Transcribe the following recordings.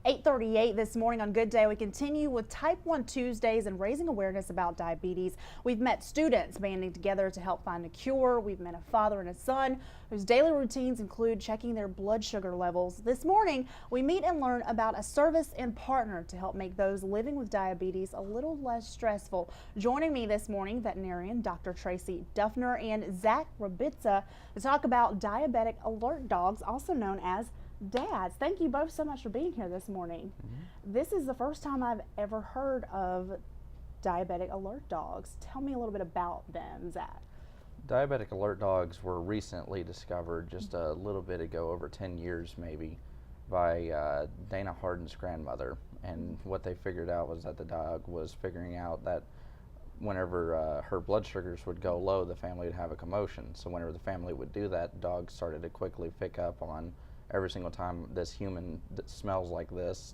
8:38 this morning on Good Day. We continue with Type 1 Tuesdays and raising awareness about diabetes. We've met students banding together to help find a cure. We've met a father and a son whose daily routines include checking their blood sugar levels. This morning, we meet and learn about a service and partner to help make those living with diabetes a little less stressful. Joining me this morning, veterinarian Dr. Tracy Duffner and Zakk to talk about diabetic alert dogs, also known as dads. Thank you both so much for being here this morning. This is the first time I've ever heard of diabetic alert dogs. Tell me a little bit about them, Zakk. Diabetic alert dogs were recently discovered just a little bit ago, over 10 years maybe, by Dana Hardin's grandmother. And what they figured out was that the dog was figuring out that whenever her blood sugars would go low, the family would have a commotion. So whenever the family would do that, dogs started to quickly pick up on every single time this human that smells like this,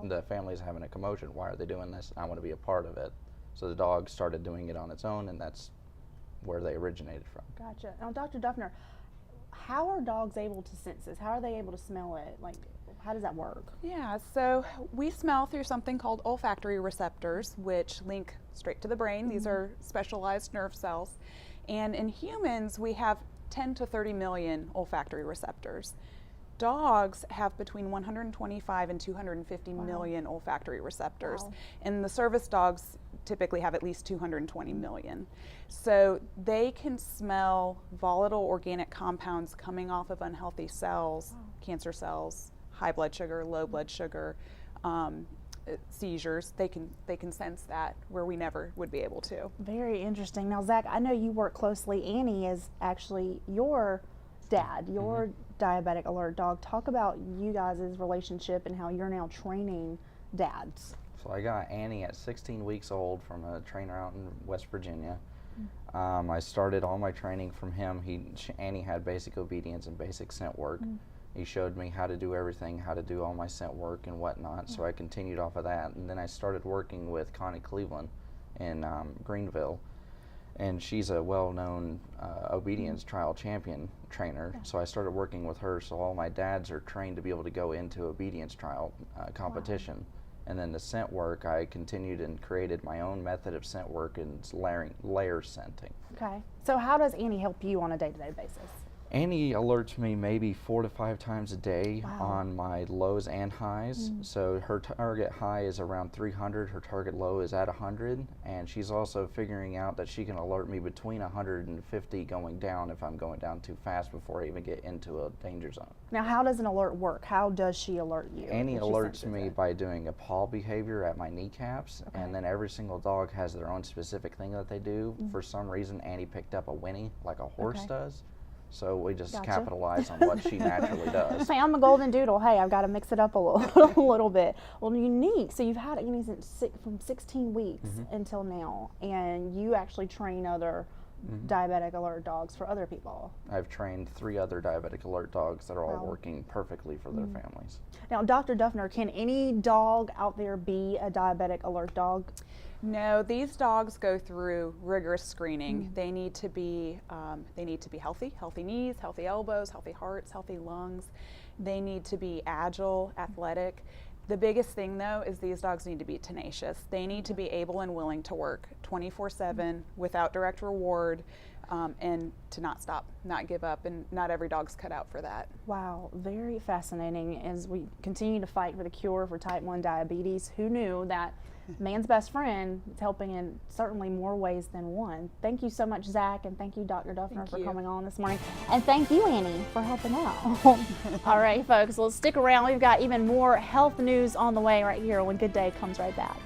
the family's having a commotion. Why are they doing this? I want to be a part of it. So the dog started doing it on its own, and that's where they originated from. Gotcha. Now, Dr. Duffner, how are dogs able to sense this? How are they able to smell it? Like, how does that work? Yeah, so we smell through something called olfactory receptors, which link straight to the brain. These are specialized nerve cells. And in humans, we have 10 to 30 million olfactory receptors. Dogs have between 125 and 250 million olfactory receptors. And the service dogs typically have at least 220 million. So they can smell volatile organic compounds coming off of unhealthy cells, cancer cells, high blood sugar, low blood sugar, seizures. They can sense that where we never would be able to. Very interesting. Now, Zakk, I know you work closely. Annie is actually your dad, your diabetic alert dog. Talk about you guys' relationship and how you're now training dads. So I got Annie at 16 weeks old from a trainer out in West Virginia. I started all my training from him. Annie had basic obedience and basic scent work. He showed me how to do everything, how to do all my scent work and whatnot, so I continued off of that. And then I started working with Connie Cleveland in Greenville. And she's a well-known obedience trial champion trainer, so I started working with her. So all my dads are trained to be able to go into obedience trial competition. And then the scent work, I continued and created my own method of scent work and layer scenting. Okay, so how does Annie help you on a day-to-day basis? Annie alerts me maybe 4 to 5 times a day on my lows and highs. So her target high is around 300, her target low is at 100, and she's also figuring out that she can alert me between 150 going down if I'm going down too fast before I even get into a danger zone. Now, how does an alert work? How does she alert you? Annie alerts me by doing a paw behavior at my kneecaps, and then every single dog has their own specific thing that they do. For some reason, Annie picked up a whinny like a horse does. So we just capitalize on what she naturally does. Say, I'm a golden doodle. Hey, I've got to mix it up a little bit. Well, unique. So you've had Annie from 16 weeks until now, and you actually train other diabetic alert dogs for other people. I've trained 3 other diabetic alert dogs that are all working perfectly for their families. Now, Dr. Duffner, can any dog out there be a diabetic alert dog? No, these dogs go through rigorous screening. They need to be healthy, healthy knees, healthy elbows, healthy hearts, healthy lungs. They need to be agile, athletic. The biggest thing though is these dogs need to be tenacious. They need to be able and willing to work 24/7 without direct reward, and to not stop, not give up, and not every dog's cut out for that. Wow, very fascinating. As we continue to fight for the cure for type 1 diabetes, who knew that man's best friend is helping in certainly more ways than one. Thank you so much, Zakk, and thank you, Dr. Duffner, for coming on this morning. And thank you, Annie, for helping out. All right, folks, let's stick around. We've got even more health news on the way right here when Good Day comes right back.